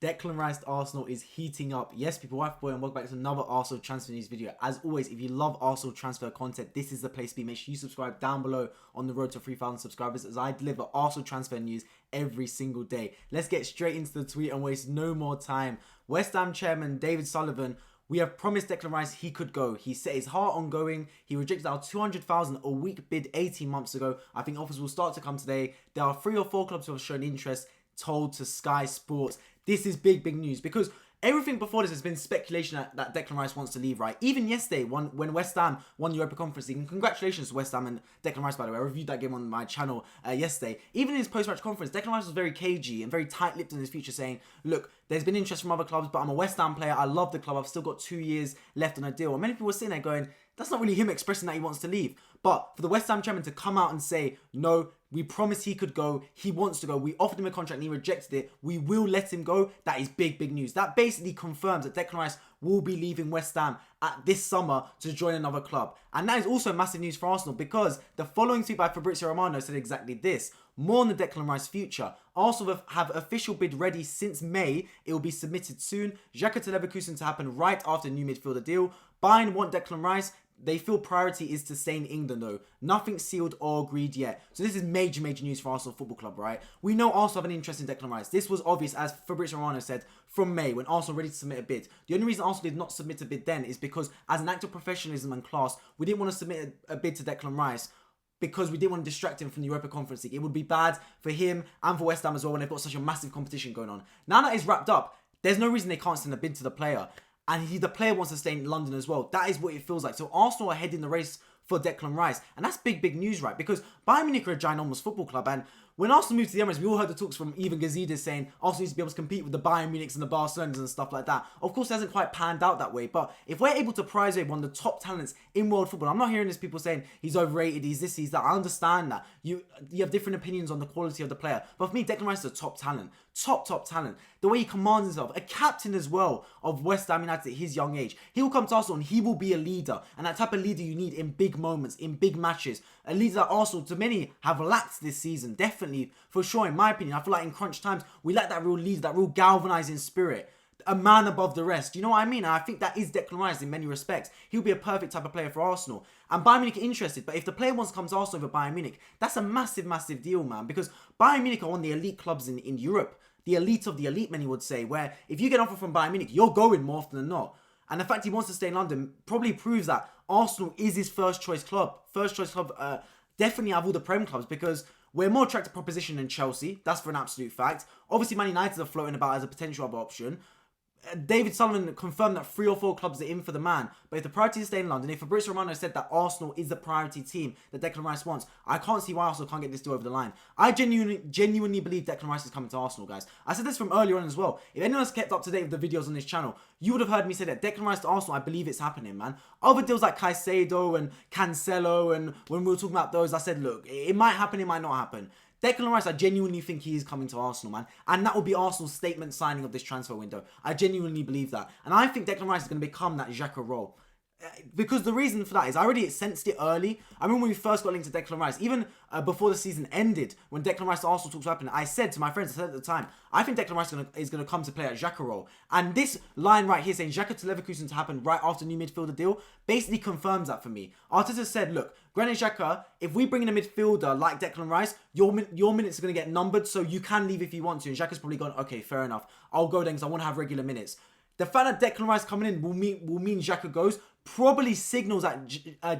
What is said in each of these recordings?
Declan Rice to Arsenal is heating up. Yes, people, wife boy, and welcome back to another Arsenal transfer news video. As always, if you love Arsenal transfer content, this is the place to be. Make sure you subscribe down below on the road to 3,000 subscribers as I deliver Arsenal transfer news every single day. Let's get straight into the tweet and waste no more time. West Ham chairman David Sullivan, we have promised Declan Rice he could go. He set his heart on going. He rejected our 200,000 a week bid 18 months ago. I think offers will start to come today. There are 3 or 4 clubs who have shown interest, told to Sky Sports. This is big news because everything before this has been speculation that Declan Rice wants to leave, right? Even yesterday, when West Ham won the Europa Conference League, and congratulations to West Ham and Declan Rice, by the way. I reviewed that game on my channel yesterday. Even in his post-match conference, Declan Rice was very cagey and very tight-lipped in his future, saying, look, there's been interest from other clubs, but I'm a West Ham player. I love the club. I've still got 2 years left on a deal. And many people were sitting there going, that's not really him expressing that he wants to leave. But for the West Ham chairman to come out and say, no, we promised he could go. He wants to go. We offered him a contract and he rejected it. We will let him go. That is big news. That basically confirms that Declan Rice will be leaving West Ham at this summer to join another club. And that is also massive news for Arsenal because the following tweet by Fabrizio Romano said exactly this. More on the Declan Rice future. Arsenal have official bid ready since May. It will be submitted soon. Xhaka to Leverkusen to happen right after new midfielder deal. Bayern want Declan Rice. They feel priority is to stay in England though. Nothing sealed or agreed yet. So this is major news for Arsenal Football Club, right? We know Arsenal have an interest in Declan Rice. This was obvious, as Fabrizio Romano said, from May when Arsenal were ready to submit a bid. The only reason Arsenal did not submit a bid then is because as an act of professionalism and class, we didn't want to submit a bid to Declan Rice because we didn't want to distract him from the Europa Conference League. It would be bad for him and for West Ham as well when they've got such a massive competition going on. Now that it's wrapped up, there's no reason they can't send a bid to the player. And the player wants to stay in London as well. That is what it feels like. So Arsenal are heading the race for Declan Rice. And that's big news, right? Because Bayern Munich are a ginormous football club. And when Arsenal moved to the Emirates, we all heard the talks from even Gazidis saying Arsenal needs to be able to compete with the Bayern Munichs and the Barcelonas and stuff like that. Of course, it hasn't quite panned out that way. But if we're able to prize away one of the top talents in world football, I'm not hearing this people saying he's overrated, he's this, he's that. I understand that. You have different opinions on the quality of the player. But for me, Declan Rice is a top talent. Top talent. The way he commands himself. A captain as well of West Ham United at his young age. He will come to Arsenal and he will be a leader. And that type of leader you need in big moments, in big matches. A leader that Arsenal, to many, have lacked this season. Definitely, for sure, in my opinion. I feel like in crunch times, we lack that real leader, that real galvanizing spirit. A man above the rest. Do you know what I mean? And I think that is Declan Rice in many respects. He'll be a perfect type of player for Arsenal. And Bayern Munich are interested. But if the player wants to come to Arsenal over Bayern Munich, that's a massive deal, man. Because Bayern Munich are one of the elite clubs in Europe. The elite of the elite, many would say. Where if you get an offer from Bayern Munich, you're going more often than not. And the fact he wants to stay in London probably proves that Arsenal is his first choice club. Definitely out of all the Prem clubs because we're more attractive proposition than Chelsea. That's for an absolute fact. Obviously, Man United are floating about as a potential other option. David Sullivan confirmed that 3 or 4 clubs are in for the man. But if the priority is to stay in London, if Fabrizio Romano said that Arsenal is the priority team that Declan Rice wants, I can't see why Arsenal can't get this deal over the line. I genuinely believe Declan Rice is coming to Arsenal, guys. I said this from earlier on as well. If anyone's kept up to date with the videos on this channel, you would have heard me say that Declan Rice to Arsenal, I believe it's happening, man. Other deals like Caicedo and Cancelo, and when we were talking about those, I said, look, it might happen, it might not happen. Declan Rice, I genuinely think he is coming to Arsenal, man. And that will be Arsenal's statement signing of this transfer window. I genuinely believe that. And I think Declan Rice is going to become that Xhaka role. Because the reason for that is I already sensed it early. I remember when we first got linked to Declan Rice, even before the season ended, when Declan Rice to Arsenal talks were happening, I said to my friends, I said at the time, I think Declan Rice is going to come to play at Xhaka role. And this line right here saying Xhaka to Leverkusen to happen right after new midfielder deal basically confirms that for me. Arteta said, look, Granit Xhaka, if we bring in a midfielder like Declan Rice, your minutes are going to get numbered, so you can leave if you want to. And Xhaka's probably gone, okay, fair enough. I'll go then because I want to have regular minutes. The fact that Declan Rice coming in will mean Xhaka goes, probably signals that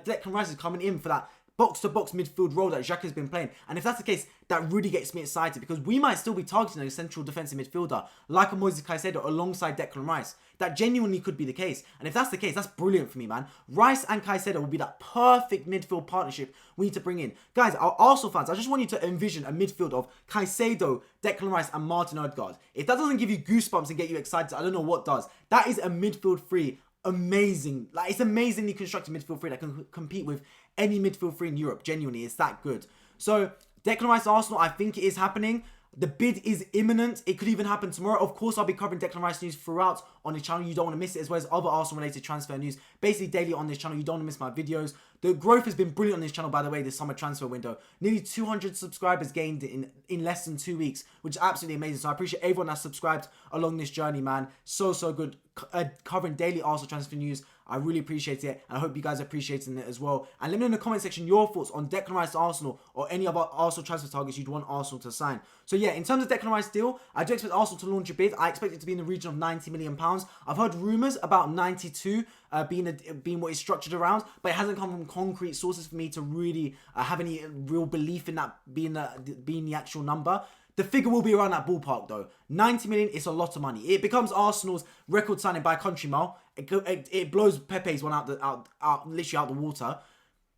Declan Rice is coming in for that box-to-box midfield role that Xhaka has been playing. And if that's the case, that really gets me excited because we might still be targeting a central defensive midfielder like a Moises Caicedo alongside Declan Rice. That genuinely could be the case. And if that's the case, that's brilliant for me, man. Rice and Caicedo will be that perfect midfield partnership we need to bring in. Guys, our Arsenal fans, I just want you to envision a midfield of Caicedo, Declan Rice and Martin Odegaard. If that doesn't give you goosebumps and get you excited, I don't know what does. That is a midfield three. Amazing. Like, it's amazingly constructed midfield three that can compete with any midfield three in Europe. Genuinely, it's that good. So, Declan Rice Arsenal, I think it is happening. The bid is imminent. It could even happen tomorrow. Of course, I'll be covering Declan Rice news throughout on the channel. You don't want to miss it, as well as other Arsenal-related transfer news. Basically, daily on this channel. You don't want to miss my videos. The growth has been brilliant on this channel, by the way, this summer transfer window. Nearly 200 subscribers gained in less than 2 weeks, which is absolutely amazing. So I appreciate everyone that's subscribed along this journey, man. So good. Covering daily Arsenal transfer news. I really appreciate it, and I hope you guys are appreciating it as well. And let me know in the comment section your thoughts on Declan Rice to Arsenal or any other Arsenal transfer targets you'd want Arsenal to sign. So yeah, in terms of Declan Rice deal, I do expect Arsenal to launch a bid. I expect it to be in the region of £90 million. I've heard rumours about 92 being what it's structured around, but it hasn't come from concrete sources for me to really have any real belief in that being the actual number. The figure will be around that ballpark though. 90 million is a lot of money. It becomes Arsenal's record signing by a country mile. It blows Pepe's one literally out the water.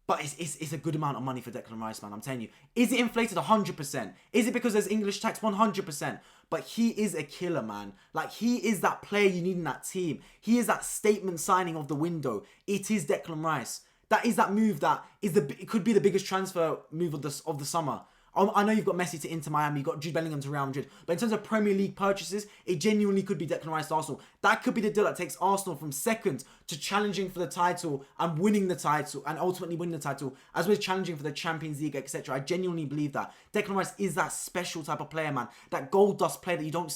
But it's a good amount of money for Declan Rice, man. I'm telling you. Is it inflated? 100%. Is it because there's English tax? 100%. But he is a killer, man. Like, he is that player you need in that team. He is that statement signing of the window. It is Declan Rice. That is that move that it could be the biggest transfer move of the summer. I know you've got Messi to Inter Miami, you've got Jude Bellingham to Real Madrid, but in terms of Premier League purchases, it genuinely could be Declan Rice to Arsenal. That could be the deal that takes Arsenal from second to challenging for the title and winning the title and ultimately winning the title, as well as challenging for the Champions League, etc. I genuinely believe that Declan Rice is that special type of player, man. That gold dust player that you don't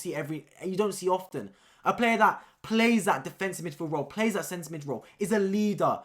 see often. A player that plays that defensive midfield role, plays that centre mid role, is a leader.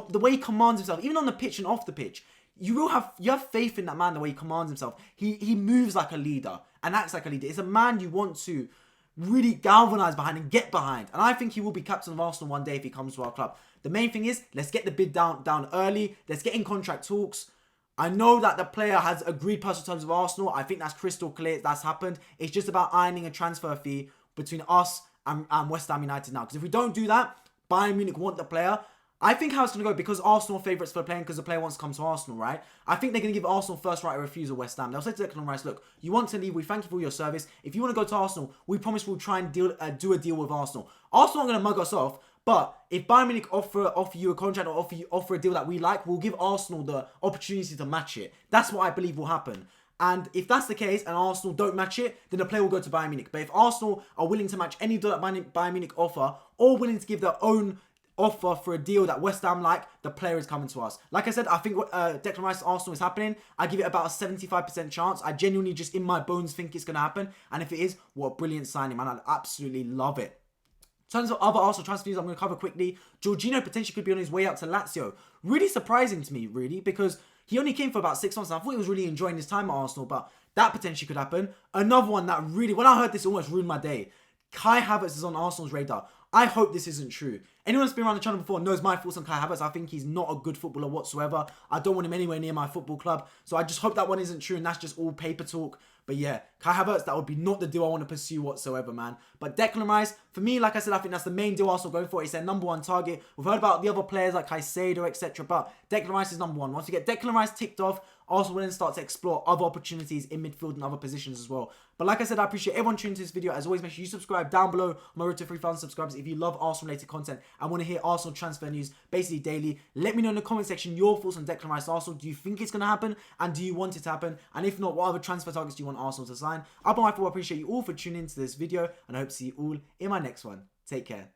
The way he commands himself, even on the pitch and off the pitch. You have faith in that man, the way he commands himself. He moves like a leader and acts like a leader. It's a man you want to really galvanise behind and get behind. And I think he will be captain of Arsenal one day if he comes to our club. The main thing is, let's get the bid down early. Let's get in contract talks. I know that the player has agreed personal terms with Arsenal. I think that's crystal clear. That's happened. It's just about ironing a transfer fee between us and West Ham United now. Because if we don't do that, Bayern Munich want the player. I think how it's going to go, because Arsenal are favourites for the player, because the player wants to come to Arsenal, right? I think they're going to give Arsenal first right of refusal West Ham. They'll say to Declan Rice, look, you want to leave, we thank you for your service. If you want to go to Arsenal, we promise we'll try and do a deal with Arsenal. Arsenal aren't going to mug us off, but if Bayern Munich offer you a contract or offer a deal that we like, we'll give Arsenal the opportunity to match it. That's what I believe will happen. And if that's the case and Arsenal don't match it, then the player will go to Bayern Munich. But if Arsenal are willing to match any deal that Bayern Munich offer, or willing to give their own offer for a deal that West Ham like, the player is coming to us. Like I said, I think Declan Rice to Arsenal is happening. I give it about a 75% chance. I genuinely just in my bones think it's going to happen. And if it is, what a brilliant signing, man. I absolutely love it. In terms of other Arsenal transfer news, I'm going to cover quickly. Jorginho potentially could be on his way out to Lazio. Really surprising to me, really, because he only came for about 6 months. And I thought he was really enjoying his time at Arsenal, but that potentially could happen. Another one that really, when I heard this, almost ruined my day. Kai Havertz is on Arsenal's radar. I hope this isn't true. Anyone that's been around the channel before knows my thoughts on Kai Havertz. I think he's not a good footballer whatsoever. I don't want him anywhere near my football club. So I just hope that one isn't true and that's just all paper talk. But yeah, Kai Havertz, that would be not the deal I want to pursue whatsoever, man. But Declan Rice, for me, like I said, I think that's the main deal Arsenal going for. It's their #1 target. We've heard about the other players like Caicedo, etc. But Declan Rice is #1. Once you get Declan Rice ticked off, Arsenal will then start to explore other opportunities in midfield and other positions as well. But like I said, I appreciate everyone tuning into this video. As always, make sure you subscribe down below on my road to 3,000 subscribers if you love Arsenal-related content and want to hear Arsenal transfer news basically daily. Let me know in the comment section your thoughts on Declan Rice Arsenal. Do you think it's going to happen? And do you want it to happen? And if not, what other transfer targets do you want Arsenal to sign? I appreciate you all for tuning into this video, and I hope to see you all in my next one. Take care.